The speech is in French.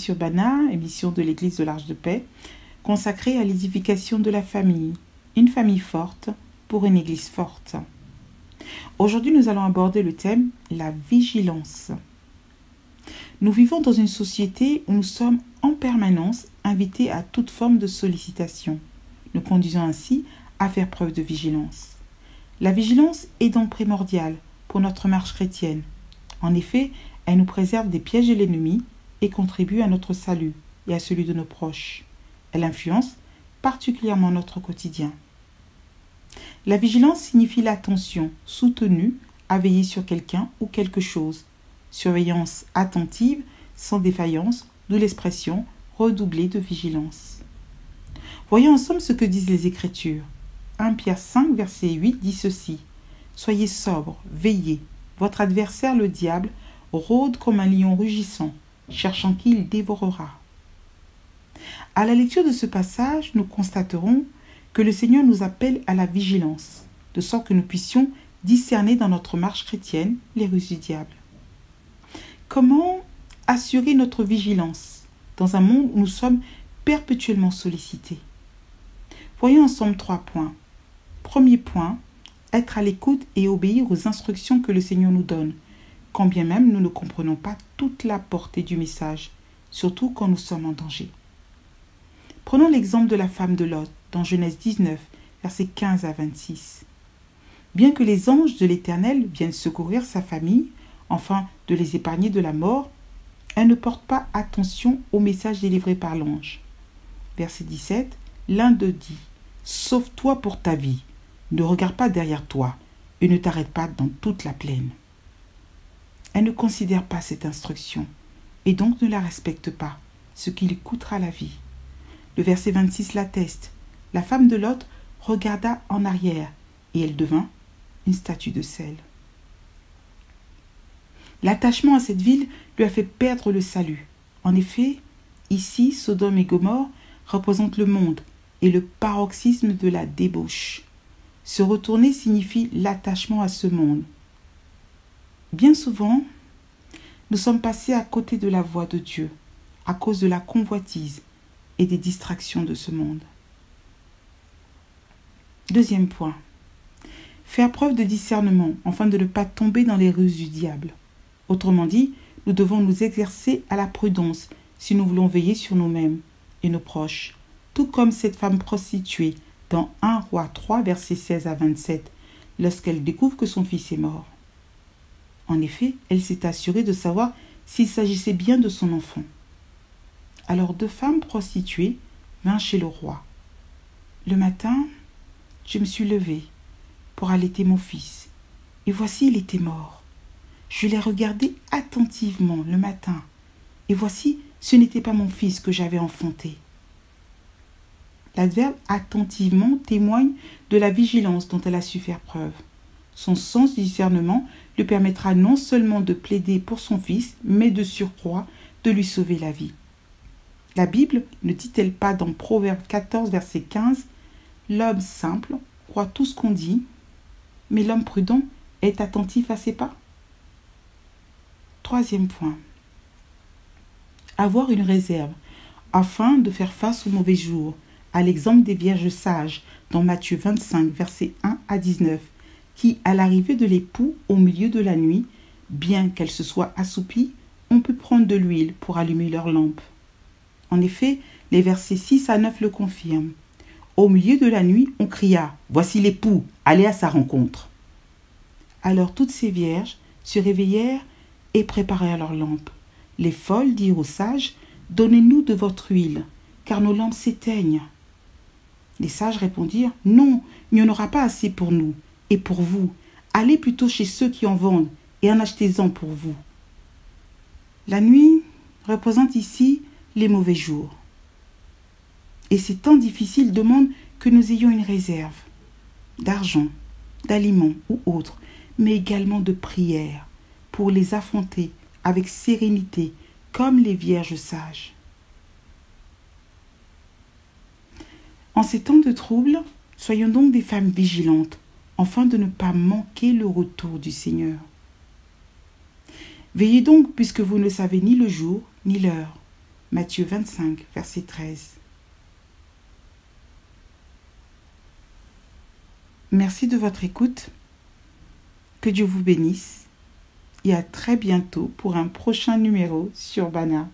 sur Bana, émission de l'Église de l'Arche de Paix, consacrée à l'édification de la famille. Une famille forte pour une Église forte. Aujourd'hui, nous allons aborder le thème « La vigilance ». Nous vivons dans une société où nous sommes en permanence invités à toute forme de sollicitation, nous conduisant ainsi à faire preuve de vigilance. La vigilance est donc primordiale pour notre marche chrétienne. En effet, elle nous préserve des pièges de l'ennemi et contribue à notre salut et à celui de nos proches. Elle influence particulièrement notre quotidien. La vigilance signifie l'attention soutenue à veiller sur quelqu'un ou quelque chose. Surveillance attentive, sans défaillance, d'où l'expression redoubler de vigilance. Voyons ensemble ce que disent les Écritures. 1 Pierre 5, verset 8 dit ceci. « Soyez sobres, veillez. Votre adversaire, le diable, rôde comme un lion rugissant, cherchant qui il dévorera. » À la lecture de ce passage, nous constaterons que le Seigneur nous appelle à la vigilance, de sorte que nous puissions discerner dans notre marche chrétienne les ruses du diable. Comment assurer notre vigilance dans un monde où nous sommes perpétuellement sollicités? Voyons ensemble 3 points. Premier point, être à l'écoute et obéir aux instructions que le Seigneur nous donne, quand bien même nous ne comprenons pas toute la portée du message, surtout quand nous sommes en danger. Prenons l'exemple de la femme de Lot, dans Genèse 19, versets 15 à 26. Bien que les anges de l'Éternel viennent secourir sa famille, afin de les épargner de la mort, elle ne porte pas attention au message délivré par l'ange. Verset 17, l'un d'eux dit « Sauve-toi pour ta vie, ne regarde pas derrière toi et ne t'arrête pas dans toute la plaine. » Elle ne considère pas cette instruction et donc ne la respecte pas, ce qui lui coûtera la vie. Le verset 26 l'atteste. La femme de Lot regarda en arrière et elle devint une statue de sel. L'attachement à cette ville lui a fait perdre le salut. En effet, ici, Sodome et Gomorrhe représentent le monde et le paroxysme de la débauche. Se retourner signifie l'attachement à ce monde. Bien souvent, nous sommes passés à côté de la voie de Dieu à cause de la convoitise et des distractions de ce monde. Deuxième point, faire preuve de discernement afin de ne pas tomber dans les ruses du diable. Autrement dit, nous devons nous exercer à la prudence si nous voulons veiller sur nous-mêmes et nos proches, tout comme cette femme prostituée dans 1 Roi 3, versets 16 à 27, lorsqu'elle découvre que son fils est mort. En effet, elle s'est assurée de savoir s'il s'agissait bien de son enfant. Alors 2 femmes prostituées vinrent chez le roi. Le matin, je me suis levée pour allaiter mon fils, et voici il était mort. Je l'ai regardé attentivement le matin, et voici ce n'était pas mon fils que j'avais enfanté. L'adverbe « attentivement » témoigne de la vigilance dont elle a su faire preuve. Son sens du discernement lui permettra non seulement de plaider pour son fils, mais de surcroît de lui sauver la vie. La Bible ne dit-elle pas dans Proverbe 14, verset 15 « L'homme simple croit tout ce qu'on dit, mais l'homme prudent est attentif à ses pas ?» Troisième point. Avoir une réserve afin de faire face aux mauvais jours, à l'exemple des vierges sages dans Matthieu 25, versets 1 à 19, qui, à l'arrivée de l'époux au milieu de la nuit, bien qu'elles se soient assoupies, ont pu prendre de l'huile pour allumer leur lampe. En effet, les versets 6 à 9 le confirment. Au milieu de la nuit, on cria « Voici l'époux, allez à sa rencontre !» Alors toutes ces vierges se réveillèrent et préparèrent leurs lampes. Les folles dirent aux sages « Donnez-nous de votre huile, car nos lampes s'éteignent. » Les sages répondirent « Non, il n'y en aura pas assez pour nous et pour vous. Allez plutôt chez ceux qui en vendent et en achetez-en pour vous. » La nuit représente ici les mauvais jours. Et ces temps difficiles demandent que nous ayons une réserve d'argent, d'aliments ou autres, mais également de prière pour les affronter avec sérénité comme les vierges sages. En ces temps de trouble, soyons donc des femmes vigilantes, afin de ne pas manquer le retour du Seigneur. Veillez donc, puisque vous ne savez ni le jour ni l'heure. Matthieu 25, verset 13. Merci de votre écoute. Que Dieu vous bénisse et à très bientôt pour un prochain numéro sur Bana.